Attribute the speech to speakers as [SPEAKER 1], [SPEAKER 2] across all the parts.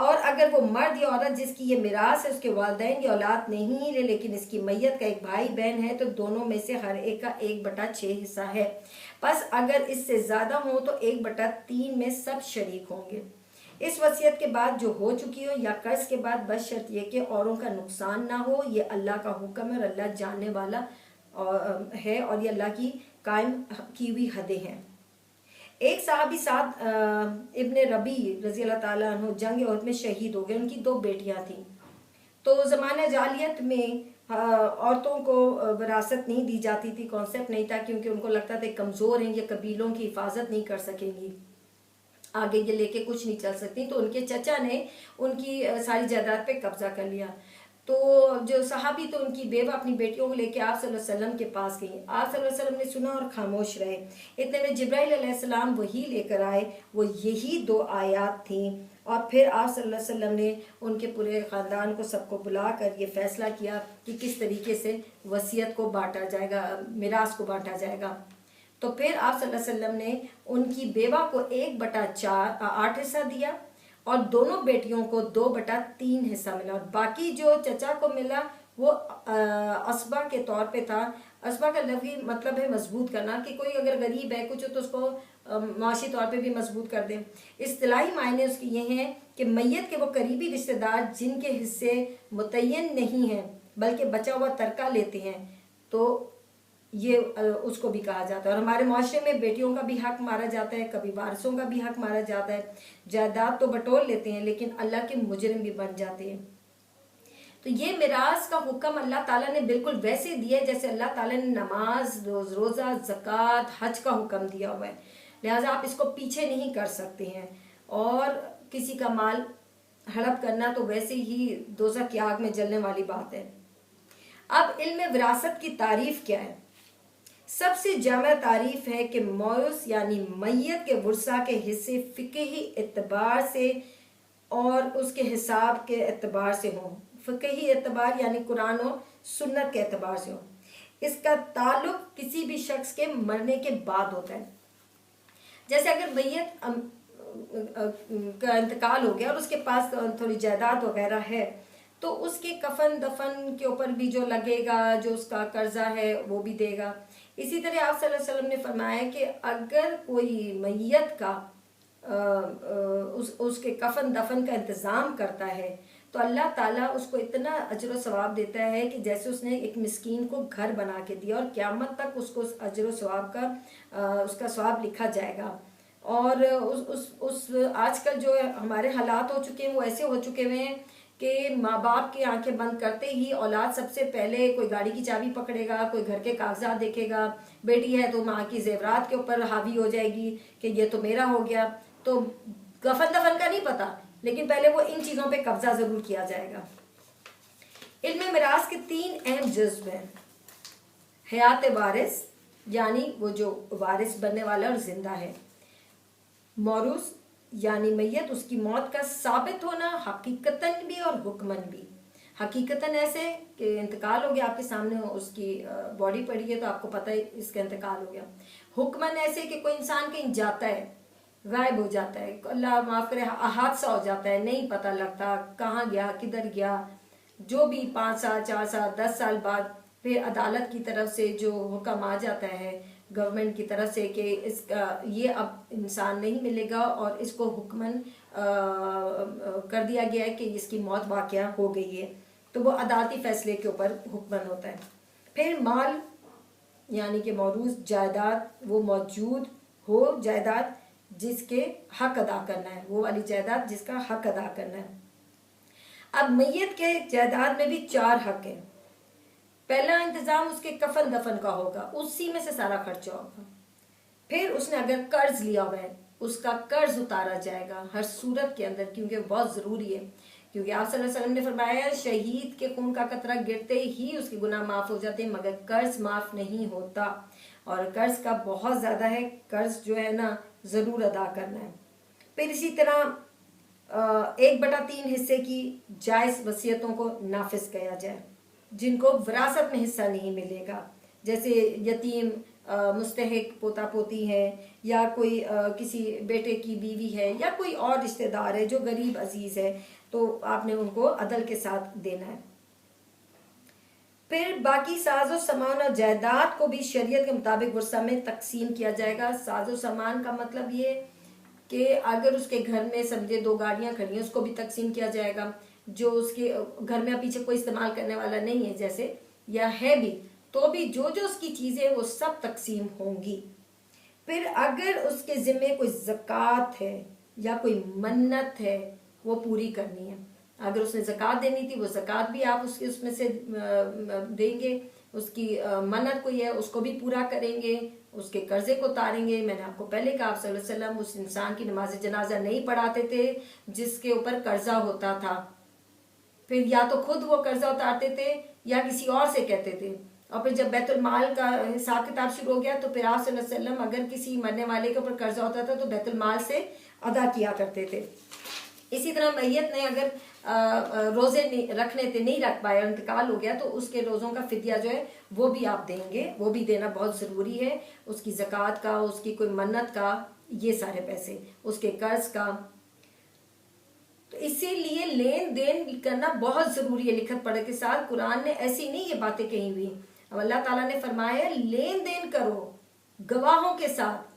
[SPEAKER 1] اور اگر وہ مرد یا عورت جس کی یہ میراث ہے اس کے والدین یا اولاد نہیں لے لیکن اس کی میت کا ایک بھائی بہن ہے تو دونوں میں سے ہر ایک کا 1/6 حصہ ہے. پس اگر اس سے زیادہ ہوں تو 1/3 میں سب شریک ہوں گے. اس وصیت کے بعد جو ہو چکی ہو یا قرض کے بعد بس شرط یہ کہ اوروں کا نقصان نہ ہو. یہ اللہ کا حکم ہے اور اللہ جاننے والا ہے اور یہ اللہ کی قائم کی ہوئی حدیں ہیں. ایک صحابی سعد ابن ربی رضی اللہ تعالیٰ عنہ جنگ احد میں شہید ہو گئے. ان کی 2 بیٹیاں تھیں. تو زمانہ جاہلیت میں عورتوں کو وراثت نہیں دی جاتی تھی، کانسیپٹ نہیں تھا، کیونکہ ان کو لگتا تھا کمزور ہیں، یہ قبیلوں کی حفاظت نہیں کر سکیں گی، آگے یہ لے کے کچھ نہیں چل سکتی. تو ان کے چچا نے ان کی ساری جائیداد پہ قبضہ کر لیا. تو جو صحابی تو ان کی بیوہ اپنی بیٹیوں کو لے کے آپ صلی اللہ علیہ وسلم کے پاس گئی. آپ صلی اللہ علیہ وسلم نے سنا اور خاموش رہے. اتنے میں جبرائیل علیہ السلام وہی لے کر آئے. وہ یہی 2 آیات تھیں. اور پھر آپ صلی اللہ علیہ وسلم نے ان کے پورے خاندان کو سب کو بلا کر یہ فیصلہ کیا کہ کس طریقے سے وصیت کو بانٹا جائے گا، میراث کو بانٹا جائے گا. تو پھر آپ صلی اللہ علیہ وسلم نے ان کی بیوہ کو 1/8 حصہ دیا اور دونوں بیٹیوں کو 2/3 حصہ ملا. اور باقی جو چچا کو ملا وہ عصبہ کے طور پہ تھا. عصبہ کا لفظی مطلب ہے مضبوط کرنا، کہ کوئی اگر غریب ہے کچھ تو اس کو معاشی طور پہ بھی مضبوط کر دیں. اصطلاحی معنی اس کی یہ ہیں کہ میت کے وہ قریبی رشتہ دار جن کے حصے متعین نہیں ہیں بلکہ بچا ہوا ترکہ لیتے ہیں، تو یہ اس کو بھی کہا جاتا ہے. اور ہمارے معاشرے میں بیٹیوں کا بھی حق مارا جاتا ہے، کبھی وارثوں کا بھی حق مارا جاتا ہے. جائیداد تو بٹور لیتے ہیں لیکن اللہ کے مجرم بھی بن جاتے ہیں. تو یہ میراث کا حکم اللہ تعالیٰ نے بالکل ویسے دیا ہے جیسے اللہ تعالیٰ نے نماز، روزہ، زکوٰۃ، حج کا حکم دیا ہوا ہے. لہٰذا آپ اس کو پیچھے نہیں کر سکتے ہیں. اور کسی کا مال ہڑپ کرنا تو ویسے ہی دوزخ کی آگ میں جلنے والی بات ہے. اب علم وراثت کی تعریف کیا ہے؟ سب سے جامع تعریف ہے کہ موروث یعنی میت کے ورثہ کے حصے فقہی اعتبار سے اور اس کے حساب کے اعتبار سے ہوں. فقہی اعتبار یعنی قرآن و سنت کے اعتبار سے ہوں. اس کا تعلق کسی بھی شخص کے مرنے کے بعد ہوتا ہے. جیسے اگر میت کا انتقال ہو گیا اور اس کے پاس تھوڑی جائیداد وغیرہ ہے تو اس کے کفن دفن کے اوپر بھی جو لگے گا، جو اس کا قرضہ ہے وہ بھی دے گا. اسی طرح آپ صلی اللہ علیہ وسلم نے فرمایا کہ اگر کوئی میت کا اس کے کفن دفن کا انتظام کرتا ہے تو اللہ تعالیٰ اس کو اتنا اجر و ثواب دیتا ہے کہ جیسے اس نے ایک مسکین کو گھر بنا کے دیا، اور قیامت تک اس کو اجر و ثواب کا اس کا ثواب لکھا جائے گا. اور اس آج کل جو ہمارے حالات ہو چکے ہیں وہ ایسے ہو چکے ہوئے ہیں کہ ماں باپ کی آنکھیں بند کرتے ہی اولاد سب سے پہلے کوئی گاڑی کی چابی پکڑے گا، کوئی گھر کے کاغذات دیکھے گا. بیٹی ہے تو ماں کی زیورات کے اوپر حاوی ہو جائے گی کہ یہ تو میرا ہو گیا. تو کفن دفن کا نہیں پتا لیکن پہلے وہ ان چیزوں پہ قبضہ ضرور کیا جائے گا. علم میراث کے 3 اہم جزو ہیں. حیات وارث یعنی وہ جو وارث بننے والا اور زندہ ہے. موروث یعنی میت، اس کی موت کا ثابت ہونا حقیقتاً بھی اور حکماً بھی. حقیقتاً ایسے کہ انتقال ہو گیا آپ کے سامنے، اس کی باڈی پڑی ہے تو آپ کو پتہ ہے اس کا انتقال ہو گیا. حکماً ایسے کہ کوئی انسان کہیں جاتا ہے، غائب ہو جاتا ہے، اللہ معاف کرے حادثہ ہو جاتا ہے، نہیں پتہ لگتا کہاں گیا کدھر گیا. جو بھی 5 سال 4 سال 10 سال بعد پھر عدالت کی طرف سے جو حکم آ جاتا ہے گورنمنٹ کی طرف سے کہ اس کا یہ اب انسان نہیں ملے گا اور اس کو حکماً کر دیا گیا ہے کہ اس کی موت واقعہ ہو گئی ہے، تو وہ عدالتی فیصلے کے اوپر حکماً ہوتا ہے. پھر مال یعنی کہ موروث جائیداد، وہ موجود ہو جائیداد جس کے حق ادا کرنا ہے، وہ والی جائیداد جس کا حق ادا کرنا ہے. اب میت کے جائیداد میں بھی 4 حق ہیں. پہلا انتظام اس کے کفن دفن کا ہوگا، اسی میں سے سارا خرچہ ہوگا. پھر اس نے اگر قرض لیا ہوا ہے اس کا قرض اتارا جائے گا ہر صورت کے اندر، کیونکہ بہت ضروری ہے. کیونکہ آپ صلی اللہ علیہ وسلم نے فرمایا شہید کے خون کا قطرہ گرتے ہی اس کے گناہ معاف ہو جاتے ہیں مگر قرض معاف نہیں ہوتا، اور قرض کا بہت زیادہ ہے. قرض جو ہے نا ضرور ادا کرنا ہے. پھر اسی طرح 1/3 حصے کی جائز وصیتوں کو نافذ کیا جائے جن کو وراثت میں حصہ نہیں ملے گا. جیسے یتیم مستحق پوتا پوتی ہیں، یا کوئی کسی بیٹے کی بیوی ہے، یا کوئی اور رشتہ دار ہے جو غریب عزیز ہے، تو آپ نے ان کو عدل کے ساتھ دینا ہے۔ پھر باقی ساز و سامان اور جائیداد کو بھی شریعت کے مطابق ورثہ میں تقسیم کیا جائے گا۔ ساز و سامان کا مطلب یہ کہ اگر اس کے گھر میں سمجھے 2 گاڑیاں کھڑی ہیں، اس کو بھی تقسیم کیا جائے گا۔ جو اس کے گھر میں پیچھے کوئی استعمال کرنے والا نہیں ہے جیسے، یا ہے بھی، تو بھی جو اس کی چیزیں وہ سب تقسیم ہوں گی۔ پھر اگر اس کے ذمے کوئی زکوٰۃ ہے یا کوئی منت ہے، وہ پوری کرنی ہے۔ اگر اس نے زکوٰۃ دینی تھی، وہ زکوٰۃ بھی آپ اس میں سے دیں گے۔ اس کی منت کوئی ہے، اس کو بھی پورا کریں گے، اس کے قرضے کو اتاریں گے۔ میں نے آپ کو پہلے کہا، آپ صلی اللہ علیہ وسلم اس انسان کی نماز جنازہ نہیں پڑھاتے تھے جس کے اوپر قرضہ ہوتا تھا۔ پھر یا تو خود وہ قرضہ اتارتے تھے یا کسی اور سے کہتے تھے۔ اور پھر جب بیت المال کا حساب کتاب شروع ہو گیا تو پھر آپ صلی اللہ علیہ وسلم اگر کسی مرنے والے کے اوپر قرضہ ہوتا تھا تو بیت المال سے ادا کیا کرتے تھے۔ اسی طرح میت نے اگر روزے رکھنے تھے، نہیں رکھ پائے، انتقال ہو گیا، تو اس کے روزوں کا فدیہ جو ہے وہ بھی آپ دیں گے، وہ بھی دینا بہت ضروری ہے۔ اس کی زکوٰۃ کا، اس کی کوئی منت کا، یہ سارے پیسے، اس کے قرض کا۔ تو اسی لیے لین دین کرنا بہت ضروری ہے لکھت پڑھت کے ساتھ۔ قرآن نے ایسی نہیں یہ باتیں کہی ہوئی، اللہ تعالیٰ نے فرمایا لین دین کرو گواہوں کے ساتھ۔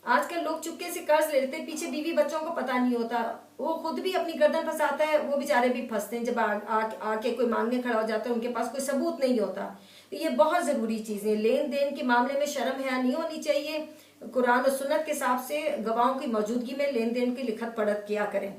[SPEAKER 1] آج کل لوگ چپکے سے قرض لے لیتے، پیچھے بیوی بچوں کو پتہ نہیں ہوتا، وہ خود بھی اپنی گردن پھنساتا ہے، وہ بیچارے بھی پھنستے ہیں۔ جب آ کے کوئی مانگنے کھڑا ہو جاتا ہے، ان کے پاس کوئی ثبوت نہیں ہوتا۔ تو یہ بہت ضروری چیزیں، لین دین کے معاملے میں شرم حیا نہیں ہونی چاہیے۔ قرآن و سنت کے حساب سے گواہوں کی موجودگی میں لین دین کی لکھت پڑھت کیا کریں۔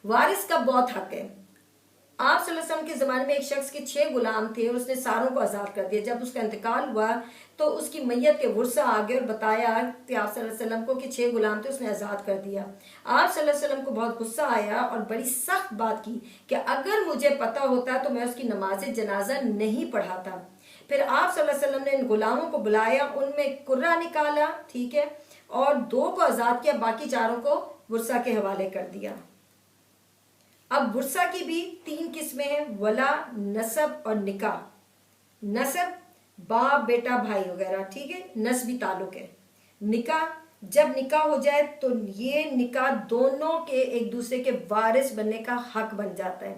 [SPEAKER 1] وارث کا بہت حق ہے۔ آپ صلی اللہ علیہ وسلم کے زمانے میں ایک شخص کے 6 غلام تھے اور اس نے ساروں کو آزاد کر دیا۔ جب اس کا انتقال ہوا تو اس کی میت کے ورثہ آگے اور بتایا کہ آپ صلی اللہ علیہ وسلم کو کہ 6 غلام تھے، اس نے آزاد کر دیا۔ آپ صلی اللہ علیہ وسلم کو بہت غصہ آیا اور بڑی سخت بات کی کہ اگر مجھے پتا ہوتا تو میں اس کی نماز جنازہ نہیں پڑھاتا۔ پھر آپ صلی اللہ علیہ وسلم نے ان غلاموں کو بلایا، ان میں قرہ نکالا، ٹھیک ہے، اور 2 کو آزاد کیا، باقی 4 کو ورثہ کے حوالے کر دیا۔ اب ورثہ کی بھی 3 قسمیں ہیں، ولا، نسب اور نکاح۔ نسب باپ بیٹا بھائی وغیرہ، ٹھیک ہے، نسبی تعلق ہے۔ نکاح، جب نکاح ہو جائے تو یہ نکاح دونوں کے ایک دوسرے کے وارث بننے کا حق بن جاتا ہے۔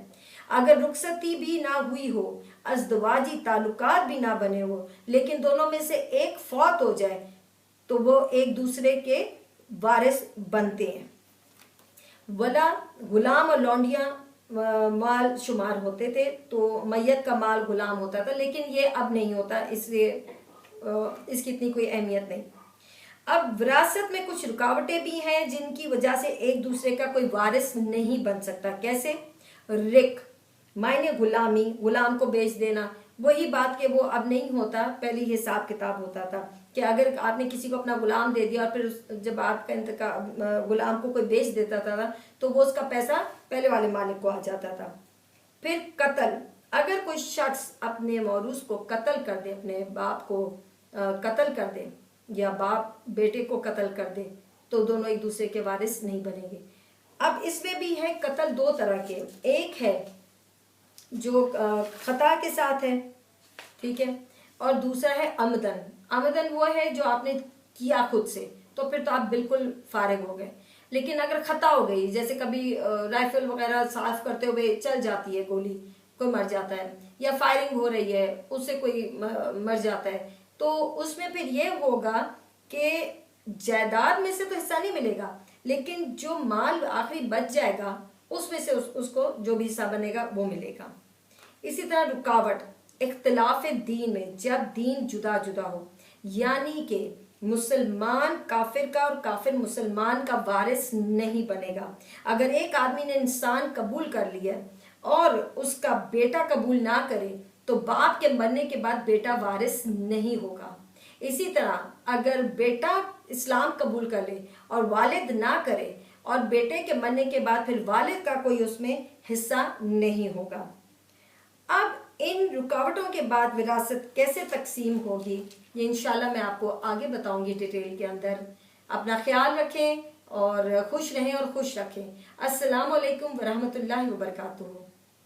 [SPEAKER 1] اگر رخصتی بھی نہ ہوئی ہو، ازدواجی تعلقات بھی نہ بنے ہو، لیکن دونوں میں سے ایک فوت ہو جائے تو وہ ایک دوسرے کے وارث بنتے ہیں۔ ولا، غلام اور لونڈیاں مال شمار ہوتے تھے، تو میت کا مال غلام ہوتا تھا، لیکن یہ اب نہیں ہوتا، اس لیے اس کی اتنی کوئی اہمیت نہیں۔ اب وراثت میں کچھ رکاوٹیں بھی ہیں جن کی وجہ سے ایک دوسرے کا کوئی وارث نہیں بن سکتا۔ کیسے؟ رق، معنی غلامی، غلام کو بیچ دینا، وہی بات کہ وہ اب نہیں ہوتا، پہلے یہ حساب کتاب ہوتا تھا کہ اگر آپ نے کسی کو اپنا غلام دے دیا اور پھر جب آپ کا انتقال غلام کو کوئی بیچ دیتا تھا تو وہ اس کا پیسہ پہلے والے مالک کو آ جاتا تھا۔ پھر قتل، اگر کوئی شخص اپنے موروث کو قتل کر دے، اپنے باپ کو قتل کر دے یا باپ بیٹے کو قتل کر دے تو دونوں ایک دوسرے کے وارث نہیں بنیں گے۔ اب اس میں بھی ہے قتل 2 طرح کے، ایک ہے جو خطا کے ساتھ ہے، ٹھیک ہے، اور دوسرا ہے عمدن۔ عمدن وہ ہے جو آپ نے کیا خود سے، تو پھر تو آپ بالکل فارغ ہو گئے۔ لیکن اگر خطا ہو گئی، جیسے کبھی رائفل وغیرہ صاف کرتے ہوئے چل جاتی ہے گولی، کوئی مر جاتا ہے، یا فائرنگ ہو رہی ہے اس سے کوئی مر جاتا ہے، تو اس میں پھر یہ ہوگا کہ جائیداد میں سے تو حصہ نہیں ملے گا، لیکن جو مال آخری بچ جائے گا اس میں سے اس کو جو بھی حصہ بنے گا وہ ملے گا۔ اسی طرح رکاوٹ، اختلاف دین میں جب دین جدا جدا ہو، یعنی کہ مسلمان کافر کا اور کافر مسلمان کا وارث نہیں بنے گا۔ اگر ایک آدمی نے انسان قبول کر لیا اور اس کا بیٹا قبول نہ کرے تو باپ کے مرنے کے بعد بیٹا وارث نہیں ہوگا۔ اسی طرح اگر بیٹا اسلام قبول کر لے اور والد نہ کرے اور بیٹے کے مرنے کے بعد پھر والد کا کوئی اس میں حصہ نہیں ہوگا۔ اب ان رکاوٹوں کے بعد وراثت کیسے تقسیم ہوگی یہ انشاءاللہ میں آپ کو آگے بتاؤں گی ڈیٹیل کے اندر۔ اپنا خیال رکھیں اور خوش رہیں اور خوش رکھیں۔ السلام علیکم ورحمۃ اللہ وبرکاتہ۔